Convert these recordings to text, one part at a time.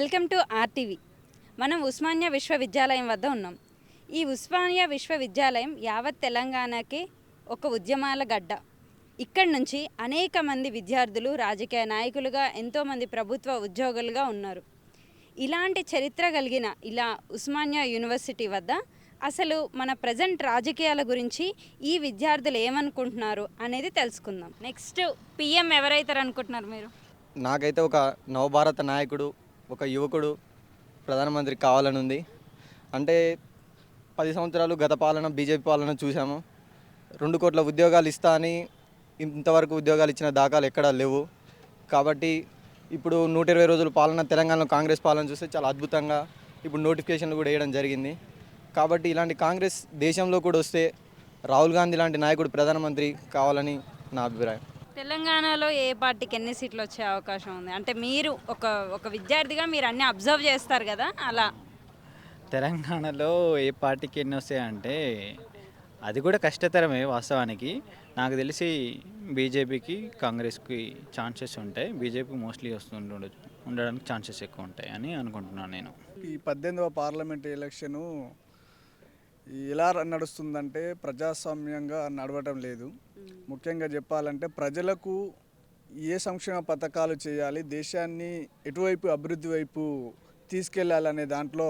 Welcome to RTV. మనం ఉస్మానియా విశ్వవిద్యాలయం వద్ద ఉన్నాం. ఈ ఉస్మానియా విశ్వవిద్యాలయం యావత్ తెలంగాణకి ఒక ఉద్యమాల గడ్డ. ఇక్కడి నుంచి అనేక మంది విద్యార్థులు రాజకీయ నాయకులుగా, ఎంతోమంది ప్రభుత్వ ఉద్యోగులుగా ఉన్నారు. ఇలాంటి చరిత్ర కలిగిన ఉస్మానియా యూనివర్సిటీ వద్ద అసలు మన ప్రజెంట్ రాజకీయాల గురించి ఈ విద్యార్థులు ఏమనుకుంటున్నారు అనేది తెలుసుకుందాం. నెక్స్ట్ పిఎం ఎవరైతారు అనుకుంటున్నారు మీరు? నాకైతే ఒక నవభారత నాయకుడు, ఒక యువకుడు ప్రధానమంత్రి కావాలని ఉంది. అంటే 10 సంవత్సరాలు గత పాలన బీజేపీ పాలన చూసాము. 2 కోట్ల ఉద్యోగాలు ఇస్తా అని ఇంతవరకు ఉద్యోగాలు ఇచ్చిన దాఖలు ఎక్కడా లేవు. కాబట్టి ఇప్పుడు 120 రోజుల పాలన తెలంగాణలో కాంగ్రెస్ పాలన చూస్తే చాలా అద్భుతంగా ఇప్పుడు నోటిఫికేషన్లు కూడా వేయడం జరిగింది. కాబట్టి ఇలాంటి కాంగ్రెస్ దేశంలో కూడా వస్తే రాహుల్ గాంధీ లాంటి నాయకుడు ప్రధానమంత్రి కావాలని నా అభిప్రాయం. తెలంగాణలో ఏ పార్టీకి ఎన్ని సీట్లు వచ్చే అవకాశం ఉంది? అంటే మీరు ఒక విద్యార్థిగా మీరు అన్నీ అబ్జర్వ్ చేస్తారు కదా, అలా. తెలంగాణలో ఏ పార్టీకి ఎన్ని వస్తాయంటే అది కూడా కష్టతరమే వాస్తవానికి. నాకు తెలిసి బీజేపీకి, కాంగ్రెస్కి ఛాన్సెస్ ఉంటాయి. బీజేపీ మోస్ట్లీ ఉండడానికి ఛాన్సెస్ ఎక్కువ ఉంటాయి అని అనుకుంటున్నాను నేను. ఈ 18వ పార్లమెంట్ ఎలక్షను ఎలా నడుస్తుందంటే ప్రజాస్వామ్యంగా నడవటం లేదు. ముఖ్యంగా చెప్పాలంటే ప్రజలకు ఏ సంక్షేమ పథకాలు చేయాలి, దేశాన్ని ఎటువైపు అభివృద్ధి వైపు తీసుకెళ్లాలనే దాంట్లో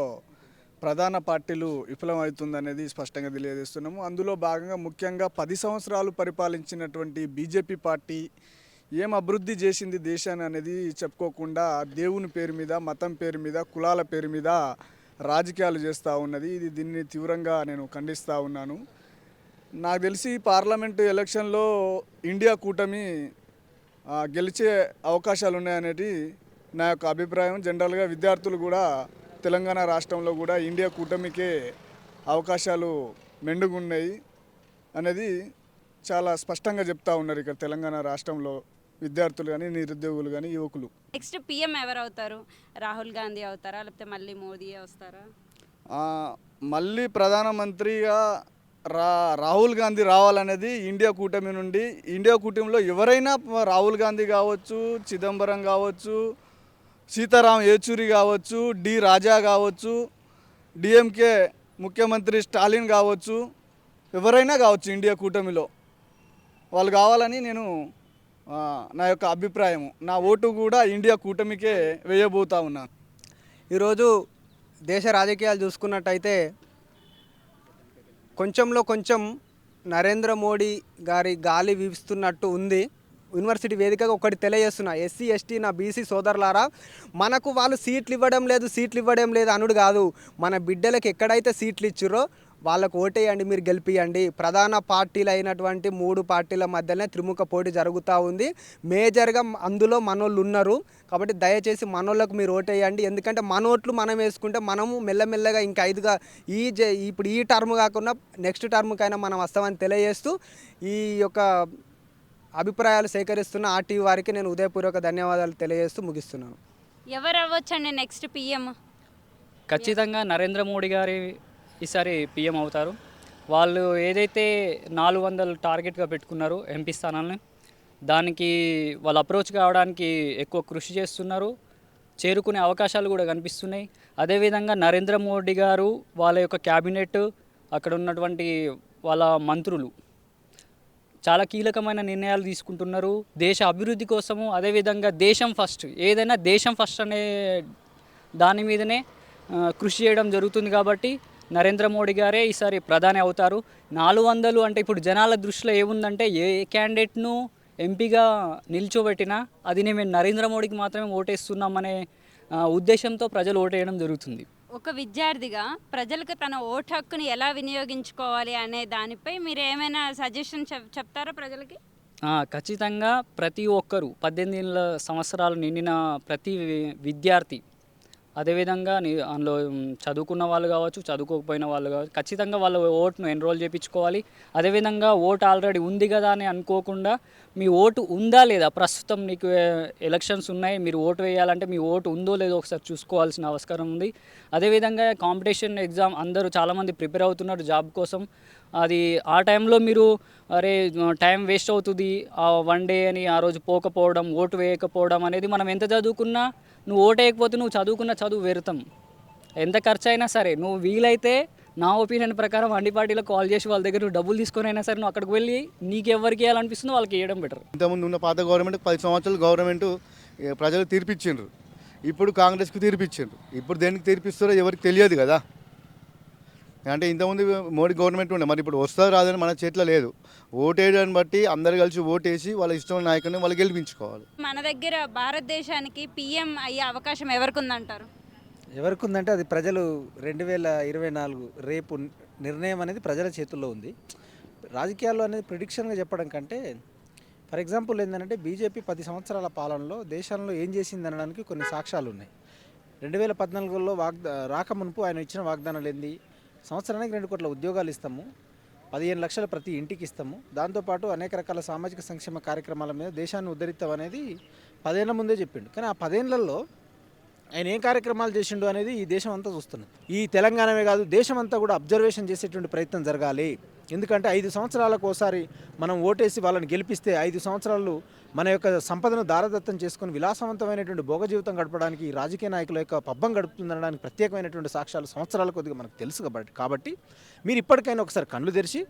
ప్రధాన పార్టీలు విఫలమవుతుందనేది స్పష్టంగా తెలియజేస్తున్నాము. అందులో భాగంగా ముఖ్యంగా 10 సంవత్సరాలు పరిపాలించినటువంటి బీజేపీ పార్టీ ఏం అభివృద్ధి చేసింది దేశాన్ని అనేది చెప్పుకోకుండా దేవుని పేరు మీద, మతం పేరు మీద, కులాల పేరు మీద రాజకీయాలు చేస్తూ ఉన్నది. దీన్ని తీవ్రంగా నేను ఖండిస్తూ ఉన్నాను. నాకు తెలిసి పార్లమెంటు ఎలక్షన్లో ఇండియా కూటమి గెలిచే అవకాశాలు ఉన్నాయనేది నా యొక్క అభిప్రాయం. జనరల్గా విద్యార్థులు కూడా తెలంగాణ రాష్ట్రంలో కూడా ఇండియా కూటమికే అవకాశాలు మెండుగున్నాయి అనేది చాలా స్పష్టంగా చెప్తా ఉన్నారు ఇక్కడ తెలంగాణ రాష్ట్రంలో విద్యార్థులు కానీ, నిరుద్యోగులు కానీ, యువకులు. నెక్స్ట్ పిఎం ఎవరు అవుతారు? రాహుల్ గాంధీ అవుతారా, లేకపోతే మళ్ళీ మోదీ వస్తారా? మళ్ళీ ప్రధానమంత్రిగా రాహుల్ గాంధీ రావాలనేది ఇండియా కూటమి నుండి. ఇండియా కూటమిలో ఎవరైనా, రాహుల్ గాంధీ కావచ్చు, చిదంబరం కావచ్చు, సీతారాం యేచూరి కావచ్చు, డి రాజా కావచ్చు, డిఎంకే ముఖ్యమంత్రి స్టాలిన్ కావచ్చు, ఎవరైనా కావచ్చు ఇండియా కూటమిలో వాళ్ళు కావాలని నేను నా యొక్క అభిప్రాయము. నా ఓటు కూడా ఇండియా కూటమికే వేయబోతా ఉన్నాను. ఈరోజు దేశ రాజకీయాలు చూసుకున్నట్టయితే కొంచెంలో కొంచెం నరేంద్ర మోడీ గారి గాలి వీస్తున్నట్టు ఉంది. యూనివర్సిటీ వేదికగా ఒకటి తెలియజేస్తున్నా, ఎస్సీ ఎస్టీ నా బీసీ సోదరులారా, మనకు వాళ్ళు సీట్లు ఇవ్వడం లేదు అనుడు కాదు. మన బిడ్డలకు ఎక్కడైతే సీట్లు ఇచ్చిరో వాళ్ళకు ఓటేయండి, మీరు గెలిపియండి. ప్రధాన పార్టీలు అయినటువంటి 3 పార్టీల మధ్యనే త్రిముఖ పోటీ జరుగుతూ ఉంది. మేజర్గా అందులో మనోళ్ళు ఉన్నారు. కాబట్టి దయచేసి మనోళ్ళకు మీరు ఓటేయండి. ఎందుకంటే మన ఓట్లు మనం వేసుకుంటే మనము మెల్లమెల్లగా ఇంకా 5గా ఇప్పుడు ఈ టర్మ్ కాకుండా నెక్స్ట్ టర్మ్కైనా మనం వస్తామని తెలియజేస్తూ ఈ యొక్క అభిప్రాయాలు సేకరిస్తున్న ఆర్టీవీ వారికి నేను ఉదయపూర్వక ధన్యవాదాలు తెలియజేస్తూ ముగిస్తున్నాను. ఎవరు అవ్వచ్చండి నెక్స్ట్ పిఎం? ఖచ్చితంగా నరేంద్ర మోడీ గారి ఈసారి పిఎం అవుతారు. వాళ్ళు ఏదైతే 400 టార్గెట్గా పెట్టుకున్నారో ఎంపీ స్థానాలని, దానికి వాళ్ళు అప్రోచ్ కావడానికి ఎక్కువ కృషి చేస్తున్నారు. చేరుకునే అవకాశాలు కూడా కనిపిస్తున్నాయి. అదేవిధంగా నరేంద్ర మోడీ గారు వాళ్ళ యొక్క క్యాబినెట్, అక్కడ ఉన్నటువంటి వాళ్ళ మంత్రులు చాలా కీలకమైన నిర్ణయాలు తీసుకుంటున్నారు దేశ అభివృద్ధి కోసము. అదేవిధంగా దేశం ఫస్ట్, ఏదైనా దేశం ఫస్ట్ అనే దాని మీదనే కృషి చేయడం జరుగుతుంది. కాబట్టి నరేంద్ర మోడీ గారే ఈసారి ప్రధాని అవుతారు. 400 అంటే ఇప్పుడు జనాల దృష్టిలో ఏముందంటే ఏ క్యాండిడేట్ను ఎంపీగా నిల్చోబెట్టినా అది మేము నరేంద్ర మోడీకి మాత్రమే ఓటేస్తున్నామనే ఉద్దేశంతో ప్రజలు ఓటేయడం జరుగుతుంది. ఒక విద్యార్థిగా ప్రజలకు తన ఓటు హక్కుని ఎలా వినియోగించుకోవాలి అనే దానిపై మీరు ఏమైనా సజెషన్ చెప్తారా ప్రజలకి? ఖచ్చితంగా ప్రతి ఒక్కరూ 18 సంవత్సరాలు నిండిన ప్రతి విద్యార్థి, అదేవిధంగా అందులో చదువుకున్న వాళ్ళు కావచ్చు, చదువుకోకపోయిన వాళ్ళు కావచ్చు, ఖచ్చితంగా వాళ్ళ ఓటును ఎన్రోల్ చేయించుకోవాలి. అదేవిధంగా ఓటు ఆల్రెడీ ఉంది కదా అని అనుకోకుండా మీ ఓటు ఉందా లేదా, ప్రస్తుతం నీకు ఎలక్షన్స్ ఉన్నాయి, మీరు ఓటు వేయాలంటే మీ ఓటు ఉందో లేదో ఒకసారి చూసుకోవాల్సిన అవసరం ఉంది. అదేవిధంగా కాంపిటీషన్ ఎగ్జామ్ అందరూ చాలామంది ప్రిపేర్ అవుతున్నారు జాబ్ కోసం. అది ఆ టైంలో మీరు అరే టైం వేస్ట్ అవుతుంది ఆ వన్ డే అని ఆ రోజు పోకపోవడం, ఓటు వేయకపోవడం అనేది, మనం ఎంత చదువుకున్నా నువ్వు ఓటు వేయకపోతే నువ్వు చదువుకున్న చదువు వ్యర్థం. ఎంత ఖర్చు అయినా సరే నువ్వు వీలైతే నా ఒపీనియన్ ప్రకారం అన్ని పార్టీలకు కాల్ చేసి వాళ్ళ దగ్గర నువ్వు డబ్బులు తీసుకొని అయినా సరే నువ్వు అక్కడికి వెళ్ళి నీకు ఎవరికి వేయాలనిపిస్తుందో వాళ్ళకి వేయడం బెటర్. ఇంతకుముందు ఉన్న పాత గవర్నమెంట్ 10 సంవత్సరాలు గవర్నమెంట్ ప్రజలు తీర్పిచ్చిండ్రు. ఇప్పుడు కాంగ్రెస్కి తీర్పిచ్చిండ్రు. ఇప్పుడు దేనికి తీర్పిస్తారో ఎవరికి తెలియదు కదా. అంటే ఇంతకుముందు మోడీ గవర్నమెంట్ ఉండే, మరి ఇప్పుడు వస్తుందో రాదని మన చేతిలో లేదు. ఓటేయడాన్ని బట్టి అందరు కలిసి ఓటేసి వాళ్ళ ఇష్టమైన నాయకుడిని వాళ్ళు గెలిపించుకోవాలి. మన దగ్గర భారతదేశానికి పిఎం అయ్యే అవకాశం ఎవరికి ఉందంటారు? ఎవరికి ఉందంటే అది ప్రజలు 2024 రేపు నిర్ణయం అనేది ప్రజల చేతుల్లో ఉంది. రాజకీయాల్లో అనేది ప్రిడిక్షన్గా చెప్పడం కంటే, ఫర్ ఎగ్జాంపుల్ ఏంటంటే బీజేపీ 10 సంవత్సరాల పాలనలో దేశంలో ఏం చేసింది అనడానికి కొన్ని సాక్ష్యాలు ఉన్నాయి. 2014లో రాకమునుపు ఆయన ఇచ్చిన వాగ్దానాలు ఏంది? సంవత్సరానికి 2 కోట్ల ఉద్యోగాలు ఇస్తాము, 15 లక్షలు ప్రతి ఇంటికి ఇస్తాము, దాంతోపాటు అనేక రకాల సామాజిక సంక్షేమ కార్యక్రమాల మీద దేశాన్ని ఉద్ధరిస్తాం అనేది 10 ఏళ్ల ముందే చెప్పిండు. కానీ ఆ 10 ఏళ్లలో ఆయన ఏం కార్యక్రమాలు చేసిండు అనేది ఈ దేశం అంతా చూస్తున్నది. ఈ తెలంగాణమే కాదు, దేశం అంతా కూడా అబ్జర్వేషన్ చేసేటువంటి ప్రయత్నం జరగాలి. ఎందుకంటే 5 సంవత్సరాలకు ఒకసారి మనం ఓటేసి వాళ్ళని గెలిపిస్తే 5 సంవత్సరాలు మన యొక్క సంపదను దారదత్తం చేసుకుని విలాసవంతమైనటువంటి భోగ జీవితం గడపడానికి ఈ రాజకీయ నాయకుల యొక్క పబ్బం గడుపుతుందనడానికి ప్రత్యేకమైనటువంటి సాక్ష్యాలు సంవత్సరాల కొద్దిగా మనకు తెలుసు కాబట్టి మీరు ఇప్పటికైనా ఒకసారి కళ్ళు తెరిచి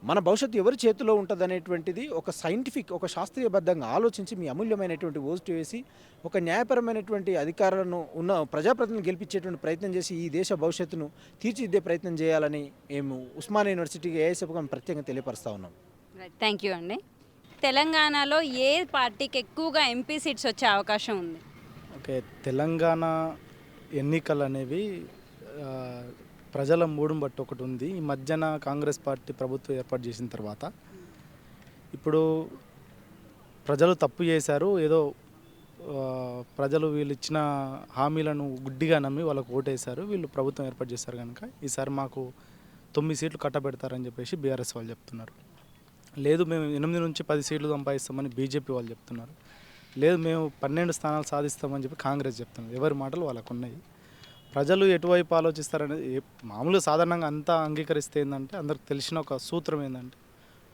మన భవిష్యత్తు ఎవరి చేతిలో ఉంటుంది అనేటువంటిది ఒక సైంటిఫిక్, ఒక శాస్త్రీయబద్ధంగా ఆలోచించి మీ అమూల్యమైనటువంటి ఓటు వేసి ఒక న్యాయపరమైనటువంటి అధికారులను ఉన్న ప్రజాప్రతినిధులను గెలిపించేటువంటి ప్రయత్నం చేసి ఈ దేశ భవిష్యత్తును తీర్చిదిద్దే ప్రయత్నం చేయాలని మేము ఉస్మానియా యూనివర్సిటీకి ఏఐఎస్ఎఫ్గా ప్రత్యేకంగా తెలియపరుస్తూ ఉన్నాం. థ్యాంక్ యూ అండి. తెలంగాణలో ఏ పార్టీకి ఎక్కువగా ఎంపీ సీట్స్ వచ్చే అవకాశం ఉంది? ఓకే, తెలంగాణ ఎన్నికలు అనేవి ప్రజల మూడుని బట్టి ఒకటి ఉంది. ఈ మధ్యన కాంగ్రెస్ పార్టీ ప్రభుత్వం ఏర్పాటు చేసిన తర్వాత ఇప్పుడు ప్రజలు తప్పు చేశారు, ఏదో ప్రజలు వీళ్ళు ఇచ్చిన హామీలను గుడ్డిగా నమ్మి వాళ్ళకు ఓటేశారు, వీళ్ళు ప్రభుత్వం ఏర్పాటు చేశారు కనుక ఈసారి మాకు 9 సీట్లు కట్టబెడతారని చెప్పేసి బీఆర్ఎస్ వాళ్ళు చెప్తున్నారు. లేదు మేము 8 నుంచి 10 సీట్లు సంపాదిస్తామని బీజేపీ వాళ్ళు చెప్తున్నారు. లేదు మేము 12 స్థానాలు సాధిస్తామని చెప్పి కాంగ్రెస్ చెప్తున్నారు. ఎవరి మాటలు వాళ్ళకు ఉన్నాయి. ప్రజలు ఎటువైపు ఆలోచిస్తారనేది మామూలుగా సాధారణంగా అంతా అంగీకరిస్తే ఏంటంటే అందరికి తెలిసిన ఒక సూత్రం ఏంటంటే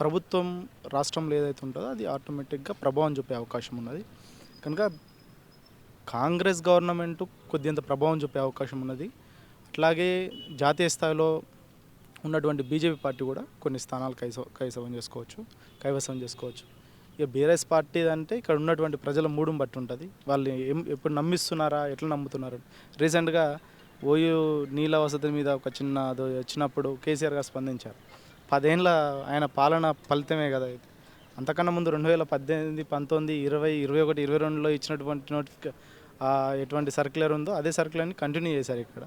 ప్రభుత్వం రాష్ట్రంలో ఏదైతే ఉంటుందో అది ఆటోమేటిక్గా ప్రభావం చూపే అవకాశం ఉన్నది. కనుక కాంగ్రెస్ గవర్నమెంట్ కొద్దింత ప్రభావం చూపే అవకాశం ఉన్నది. అట్లాగే జాతీయ స్థాయిలో ఉన్నటువంటి బీజేపీ పార్టీ కూడా కొన్ని స్థానాలు కైవసం చేసుకోవచ్చు. ఇక బీఆర్ఎస్ పార్టీ అంటే ఇక్కడ ఉన్నటువంటి ప్రజల మూడుని బట్టి ఉంటుంది. వాళ్ళు ఎప్పుడు నమ్మిస్తున్నారా, ఎట్లా నమ్ముతున్నారు. రీసెంట్గా ఓయూ నీళ్ళ వసతి మీద ఒక చిన్న వచ్చినప్పుడు కేసీఆర్ గారు స్పందించారు. 10 ఏళ్ళ ఆయన పాలన ఫలితమే కదా ఇది. అంతకన్నా ముందు 2018, 19, 20, 21, 22లో ఇచ్చినటువంటి ఎటువంటి సర్క్యులర్ ఉందో అదే సర్క్యులర్ని కంటిన్యూ చేశారు ఇక్కడ.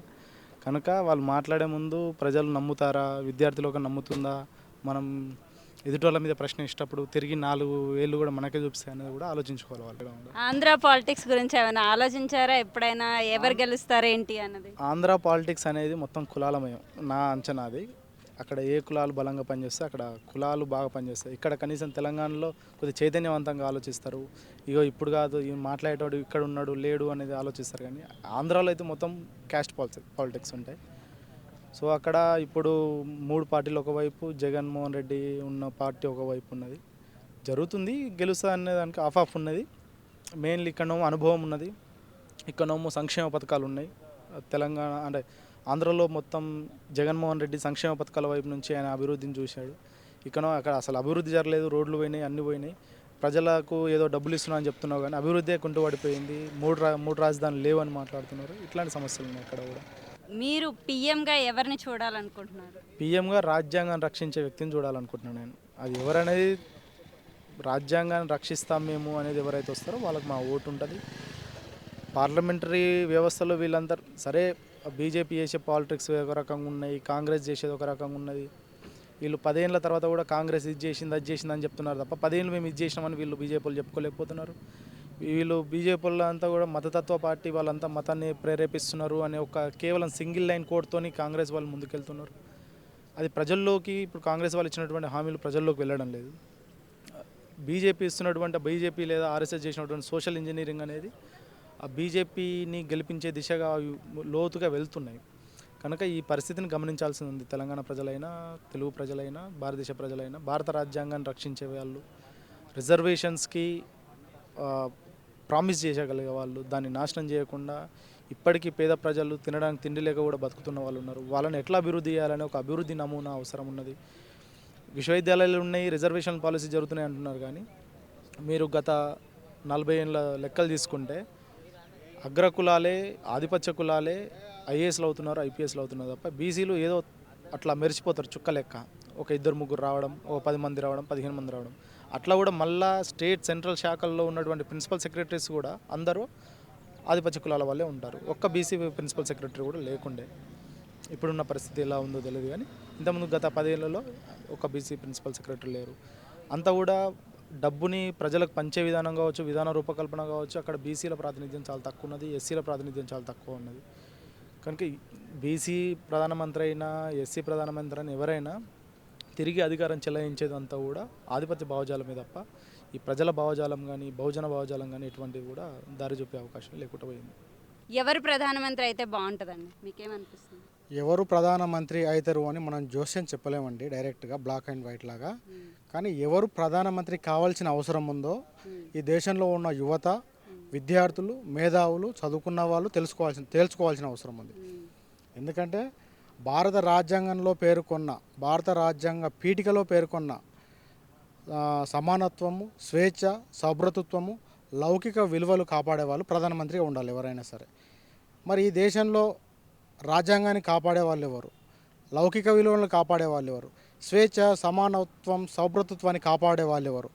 కనుక వాళ్ళు మాట్లాడే ముందు ప్రజలు నమ్ముతారా, విద్యార్థులకు నమ్ముతుందా, మనం ఎదుటోళ్ళ మీద ప్రశ్న ఇష్టప్పుడు తిరిగి 4 ఏళ్ళు కూడా మనకే చూపిస్తాయి అనేది కూడా ఆలోచించుకోవాలి వాళ్ళు. ఆంధ్ర పాలిటిక్స్ గురించి ఏమైనా ఆలోచించారా ఎప్పుడైనా? ఎవరు గెలుస్తారేంటి అన్నది? ఆంధ్ర పాలిటిక్స్ అనేది మొత్తం కులాలమయం నా అంచనా. అది అక్కడ ఏ కులాలు బలంగా పనిచేస్తే అక్కడ కులాలు బాగా పనిచేస్తాయి. ఇక్కడ కనీసం తెలంగాణలో కొద్దిగా చైతన్యవంతంగా ఆలోచిస్తారు. ఇగో ఇప్పుడు కాదు ఈ మాట్లాడేటోడు ఇక్కడ ఉన్నాడు లేడు అనేది ఆలోచిస్తారు. కానీ ఆంధ్రాలో అయితే మొత్తం క్యాస్ట్ పాలిటిక్స్ ఉంటాయి. సో అక్కడ ఇప్పుడు 3 పార్టీలు ఒకవైపు, జగన్మోహన్ రెడ్డి ఉన్న పార్టీ ఒకవైపు ఉన్నది. జరుగుతుంది, గెలుస్తా అనే దానికి ఆఫ్ ఉన్నది. మెయిన్లీ ఇక్కడేమో అనుభవం ఉన్నది, ఇక్కడేమో సంక్షేమ పథకాలు ఉన్నాయి. తెలంగాణ అంటే ఆంధ్రలో మొత్తం జగన్మోహన్ రెడ్డి సంక్షేమ పథకాల వైపు నుంచి ఆయన అభివృద్ధిని చూశాడు. అక్కడ అసలు అభివృద్ధి జరగలేదు, రోడ్లు పోయినాయి, అన్నీ పోయినాయి. ప్రజలకు ఏదో డబ్బులు ఇస్తున్నా అని చెప్తున్నావు కానీ అభివృద్ధి కుంటు పడిపోయింది. మూడు రాజధానులు లేవు అని మాట్లాడుతున్నారు. ఇట్లాంటి సమస్యలు ఉన్నాయి ఇక్కడ కూడా. మీరు పిఎంగా ఎవరిని చూడాలనుకుంటున్నారు? పిఎంగా రాజ్యాంగాన్ని రక్షించే వ్యక్తిని చూడాలనుకుంటున్నాను నేను. అది ఎవరనేది, రాజ్యాంగాన్ని రక్షిస్తాం మేము అనేది ఎవరైతే వస్తారో వాళ్ళకి మా ఓటు ఉంటుంది. పార్లమెంటరీ వ్యవస్థలో వీళ్ళందరూ సరే, బీజేపీ చేసే పాలిటిక్స్ ఒక రకంగా ఉన్నాయి, కాంగ్రెస్ చేసేది ఒక రకంగా ఉన్నది. వీళ్ళు 10 ఏళ్ళ తర్వాత కూడా కాంగ్రెస్ ఇది చేసింది అది చేసింది అని చెప్తున్నారు తప్ప 10 ఏళ్ళు మేము ఇది చేసినామని వీళ్ళు బీజేపీ వాళ్ళు చెప్పుకోలేకపోతున్నారు. వీళ్ళు బీజేపీ వాళ్ళంతా కూడా మతతత్వ పార్టీ, వాళ్ళంతా మతాన్ని ప్రేరేపిస్తున్నారు అనే ఒక కేవలం సింగిల్ లైన్ కోడ్తోని కాంగ్రెస్ వాళ్ళు ముందుకెళ్తున్నారు. అది ప్రజల్లోకి ఇప్పుడు కాంగ్రెస్ వాళ్ళు ఇచ్చినటువంటి హామీలు ప్రజల్లోకి వెళ్ళడం లేదు. బీజేపీ లేదా ఆర్ఎస్ఎస్ చేసినటువంటి సోషల్ ఇంజనీరింగ్ అనేది ఆ బీజేపీని గెలిపించే దిశగా లోతుగా వెళ్తున్నాయి. కనుక ఈ పరిస్థితిని గమనించాల్సి ఉంది. తెలంగాణ ప్రజలైనా, తెలుగు ప్రజలైనా, భారతదేశ ప్రజలైనా, భారత రాజ్యాంగాన్ని రక్షించే వాళ్ళు, రిజర్వేషన్స్కి ప్రామిస్ చేయగలిగే వాళ్ళు, దాన్ని నాశనం చేయకుండా ఇప్పటికీ పేద ప్రజలు తినడానికి తిండి లేక కూడా బతుకుతున్న వాళ్ళు ఉన్నారు. వాళ్ళని ఎట్లా అభివృద్ధి చేయాలనే ఒక అభివృద్ధి నమూనా అవసరం ఉన్నది. విశ్వవిద్యాలయాలు ఉన్నాయి, రిజర్వేషన్ పాలసీ జరుగుతున్నాయి అంటున్నారు, కానీ మీరు గత 40 ఏళ్ళ లెక్కలు తీసుకుంటే అగ్రకులాలే, ఆధిపత్య కులాలే ఐఏఎస్లు అవుతున్నారు, ఐపీఎస్లు అవుతున్నారు తప్ప బీసీలు ఏదో అట్లా మెరిచిపోతారు చుక్క లెక్క. ఒక 2-3 రావడం, ఒక 10 మంది రావడం, 15 మంది రావడం. అట్లా కూడా మళ్ళా స్టేట్ సెంట్రల్ శాఖల్లో ఉన్నటువంటి ప్రిన్సిపల్ సెక్రటరీస్ కూడా అందరూ ఆధిపత్య కులాల వాళ్ళే ఉంటారు. ఒక్క బీసీ ప్రిన్సిపల్ సెక్రటరీ కూడా లేకుండే. ఇప్పుడున్న పరిస్థితి ఎలా ఉందో తెలియదు, కానీ ఇంతకుముందు గత 10 ఏళ్లలో ఒక బీసీ ప్రిన్సిపల్ సెక్రటరీ లేరు. అంతా కూడా డబ్బుని ప్రజలకు పంచే విధానం కావచ్చు, విధాన రూపకల్పన కావచ్చు, అక్కడ బీసీల ప్రాతినిధ్యం చాలా తక్కువ ఉన్నది, ఎస్సీల ప్రాతినిధ్యం చాలా తక్కువ ఉన్నది. కనుక బీసీ ప్రధానమంత్రి అయినా, ఎస్సీ ప్రధానమంత్రి అయినా ఎవరైనా తిరిగి అధికారం చెలాయించేదంతా కూడా ఆధిపత్య భావజాలమే తప్ప ఈ ప్రజల భావజాలం కానీ, బహుజన భావజాలం కానీ ఎటువంటివి కూడా దారి చూపే అవకాశం లేకుండా పోయింది. ఎవరు ప్రధానమంత్రి అయితే బాగుంటుందండి, మీకేమనిపిస్తుంది? ఎవరు ప్రధానమంత్రి అవుతారు అని మనం జోస్యం చెప్పలేమండి డైరెక్ట్గా, బ్లాక్ అండ్ వైట్ లాగా. కానీ ఎవరు ప్రధానమంత్రి కావాల్సిన అవసరం ఉందో ఈ దేశంలో ఉన్న యువత, విద్యార్థులు, మేధావులు, చదువుకున్న వాళ్ళు తేల్చుకోవాల్సిన అవసరం ఉంది. ఎందుకంటే భారత రాజ్యాంగంలో పేర్కొన్న, భారత రాజ్యాంగ పీఠికలో పేర్కొన్న సమానత్వము, స్వేచ్ఛ, సౌభ్రతత్వము, లౌకిక విలువలు కాపాడే వాళ్ళు ప్రధానమంత్రిగా ఉండాలి ఎవరైనా సరే. మరి ఈ దేశంలో రాజ్యాంగాన్ని కాపాడే వాళ్ళు ఎవరు? లౌకిక విలువలను కాపాడే వాళ్ళు ఎవరు? స్వేచ్ఛ, సమానత్వం, సౌభ్రతత్వాన్ని కాపాడే వాళ్ళు ఎవరు?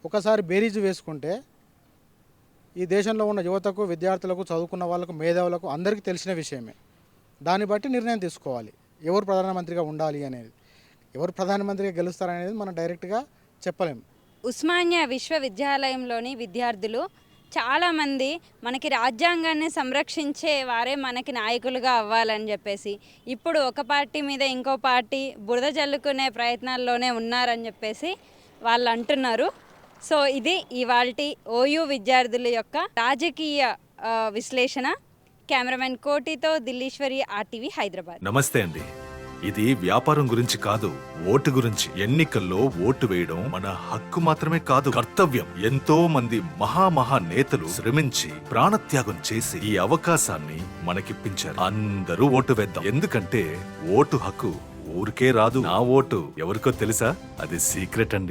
ఒకసారి బేరీజు వేసుకుంటే ఈ దేశంలో ఉన్న యువతకు, విద్యార్థులకు, చదువుకున్న వాళ్ళకు, మేధావులకు అందరికీ తెలిసిన విషయమే. దాన్ని బట్టి నిర్ణయం తీసుకోవాలి ఎవరు ప్రధానమంత్రిగా ఉండాలి అనేది. ఎవరు ప్రధానమంత్రిగా గెలుస్తారనేది మనం డైరెక్ట్గా చెప్పలేము. ఉస్మానియా విశ్వవిద్యాలయంలోని విద్యార్థులు చాలామంది మనకి రాజ్యాంగాన్ని సంరక్షించే వారే మనకి నాయకులుగా అవ్వాలని చెప్పేసి ఇప్పుడు ఒక పార్టీ మీద ఇంకో పార్టీ బురద జల్లుకునే ప్రయత్నాల్లోనే ఉన్నారని చెప్పేసి వాళ్ళు అంటున్నారు. సో ఇది ఇవాల్టి ఓయూ విద్యార్థుల యొక్క రాజకీయ విశ్లేషణ. కెమెరామెన్ కోటితో దిల్లీశ్వరి, RTV హైదరాబాద్. నమస్తే అండి. ఇది వ్యాపారం గురించి కాదు, ఓటు గురించి. ఎన్నికల్లో ఓటు వేయడం మన హక్కు మాత్రమే కాదు, కర్తవ్యం. ఎంతో మంది మహా నేతలు శ్రమించి ప్రాణత్యాగం చేసి ఈ అవకాశాన్ని మనకిప్పించారు. అందరూ ఓటు వేద్దాం. ఎందుకంటే ఓటు హక్కు ఊరికే రాదు. నా ఓటు ఎవరికో తెలుసా? అది సీక్రెట్ అండి.